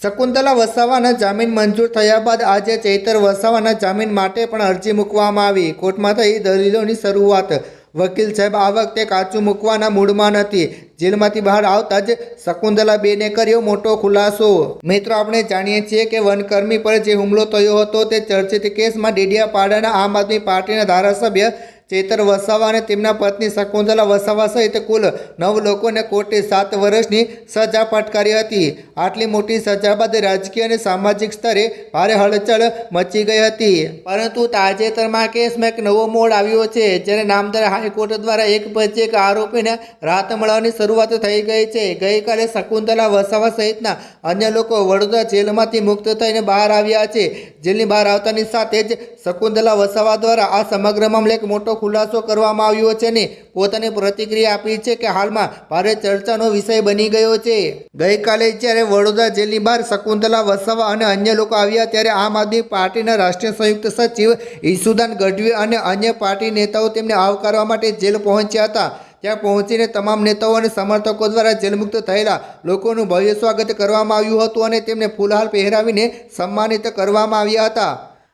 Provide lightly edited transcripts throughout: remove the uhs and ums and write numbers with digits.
શકુંતલા વસાવાના જામીન મંજૂર થયા બાદ આજે ચૈતર વસાવાના જામીન માટે પણ અરજી મૂકવામાં આવી। કોર્ટમાં થઈ દલીલોની શરૂઆત। વકીલ સાહેબ આ વખતે કાચું મૂકવાના મૂડમાં નથી। જેલમાંથી બહાર આવતા જ શકુંતલાબેને કર્યો મોટો ખુલાસો। મિત્રો, આપણે જાણીએ છીએ કે વનકર્મી પર જે હુમલો થયો હતો તે ચર્ચિત કેસમાં ડેડિયાપાડાના આમ આદમી પાર્ટીના ધારાસભ્ય ચૈતર વસાવા અને તેમના પત્ની શકુંતલા વસાવા સહિત કુલ 9 લોકોને કોર્ટે 7 વર્ષની સજા ફટકારી હતી। આટલી મોટી સજા બાદ રાજકીય અને સામાજિક સ્તરે ભારે હલચલ મચી ગઈ હતી। પરંતુ તાજેતરમાં કેસમાં એક નવો મોડ આવ્યો છે, જ્યારે નામદાર હાઈકોર્ટ દ્વારા એક પછી એક આરોપીને રાહત મળવાની શરૂઆત થઈ ગઈ છે। ગઈકાલે શકુંતલા વસાવા સહિતના અન્ય લોકો વડોદરા જેલમાંથી મુક્ત થઈને બહાર આવ્યા છે। જેલની બહાર આવતાની સાથે જ શકુંતલા વસાવા દ્વારા આ સમગ્ર મામલે એક મોટો ખુલાસો કરવામાં આવ્યો છે અને પોતાની પ્રતિક્રિયા આપી છે કે હાલમાં ભારે ચર્ચાનો વિષય બની ગયો છે। ગઈકાલે જ્યારે વડોદરા જેલની બહાર શકુંતલા વસાવા અને અન્ય લોકો આવ્યા ત્યારે આમ આદમી પાર્ટીના રાષ્ટ્રીય સંયુક્ત સચિવ ઈસુદાન ગઢવી અને અન્ય પાર્ટી નેતાઓ તેમને આવકારવા માટે જેલ પહોંચ્યા હતા। ત્યાં પહોંચીને તમામ નેતાઓ અને સમર્થકો દ્વારા જેલમુક્ત થયેલા લોકોનું ભવ્ય સ્વાગત કરવામાં આવ્યું હતું અને તેમને ફૂલહાર પહેરાવીને સન્માનિત કરવામાં આવ્યા હતા।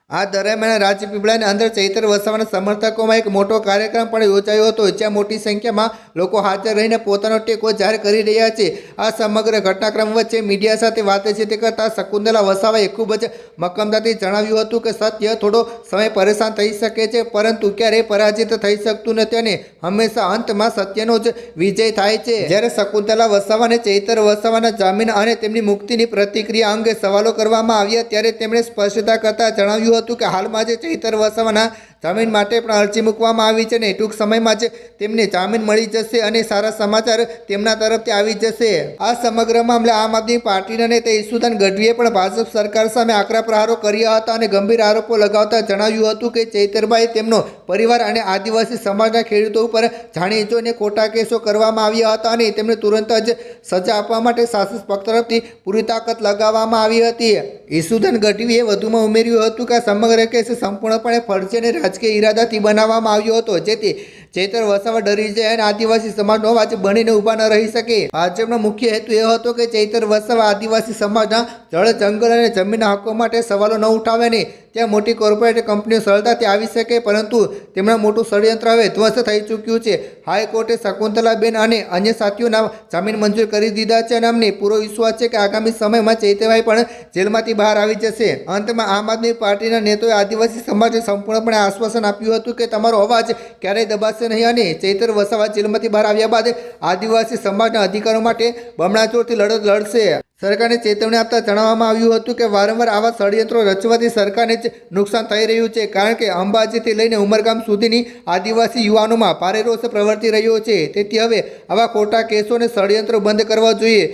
આ દરમિયાન રાજપીપળાની અંદર ચૈતર વસાવાના સમર્થકોમાં એક મોટો કાર્યક્રમ પણ યોજાયો હતો, જ્યાં મોટી સંખ્યામાં લોકો હાજર રહીને પોતાનો ટેકો જાહેર કરી રહ્યા છે। આ સમગ્ર ઘટનાક્રમ વચ્ચે મીડિયા સાથે વાતચીત કરતા શકુંતલા વસાવાએ ખૂબ જ મક્કમતાથી જણાવ્યું હતું કે સત્ય થોડો સમય પરેશાન થઈ શકે છે, પરંતુ ક્યારેય પરાજિત થઈ શકતું નથી અને હંમેશા અંતમાં સત્યનો જ વિજય થાય છે। જ્યારે શકુંતલા વસાવાને ચૈતર વસાવાના જામીન અને તેમની મુક્તિની પ્રતિક્રિયા અંગે સવાલો કરવામાં આવ્યા ત્યારે તેમણે સ્પષ્ટતા કરતા જણાવ્યું હતું કે હાલમાં જ ચૈતર વસાવાના જામીન માટે પણ અરજી મૂકવામાં આવી છે અને ટૂંક સમયમાં જ તેમને જામીન મળી જશે અને સારા સમાચાર તેમના તરફથી આવી જશે। આ સમગ્ર મામલે આમ આદમી પાર્ટીના નેતા ઈસુદાન ગઢવીએ પણ ભાજપ સરકાર સામે આકરા પ્રહારો કર્યા હતા અને ગંભીર આરોપો લગાવતા જણાવ્યું હતું કે ચૈતરભાઈ, તેમનો પરિવાર અને આદિવાસી સમાજના ખેડૂતો ઉપર જાણી જોઈને ખોટા કેસો કરવામાં આવ્યા હતા અને તેમને તુરંત જ સજા આપવા માટે શાસક પક્ષ તરફથી પૂરી તાકાત લગાવવામાં આવી હતી। ઈસુદાન ગઢવીએ વધુમાં ઉમેર્યું હતું કે આ સમગ્ર કેસ સંપૂર્ણપણે ફરજી અને રાજકીય ઇરાદાથી બનાવવામાં આવ્યો હતો, જેથી ચૈતર વસાવા ડરી જાય અને આદિવાસી સમાજનો અવાજ બનીને ઊભા ન રહી શકે। ભાજપનો મુખ્ય હેતુ એ હતો કે ચૈતર વસાવા આદિવાસી સમાજના જળ, જંગલ અને જમીનના હકો માટે સવાલો ન ઉઠાવે અને ત્યાં મોટી કોર્પોરેટ કંપનીઓ સરળતાથી આવી શકે, પરંતુ તેમના મોટું ષડયંત્ર હવે ધ્વસ્ત થઈ ચૂક્યું છે। હાઈકોર્ટે શકુંતલાબેન અને અન્ય સાથીઓના જામીન મંજૂર કરી દીધા છે અને અમને પૂરો વિશ્વાસ છે કે આગામી સમયમાં ચૈતરભાઈ પણ જેલમાંથી બહાર આવી જશે। અંતમાં આમ આદમી પાર્ટીના નેતાઓએ આદિવાસી સમાજને સંપૂર્ણપણે આશ્વાસન આપ્યું હતું કે તમારો અવાજ ક્યારેય દબાશે નહીં અને ચૈતર વસાવા જેલમાંથી બહાર આવ્યા બાદ આદિવાસી સમાજના અધિકારો માટે બમણા જોરથી લડત લડશે। સરકારને ચેતવણી આપતા જણાવવામાં આવ્યું હતું કે વારંવાર આવા ષડયંત્રો રચવાથી સરકારને જ નુકસાન થઈ રહ્યું છે, કારણ કે અંબાજીથી લઈને ઉમરગામ સુધીની આદિવાસી યુવાનોમાં ભારે રોષ પ્રવર્તી રહ્યો છે। તેથી હવે આવા ખોટા કેસો અને ષડયંત્રો બંધ કરવા જોઈએ।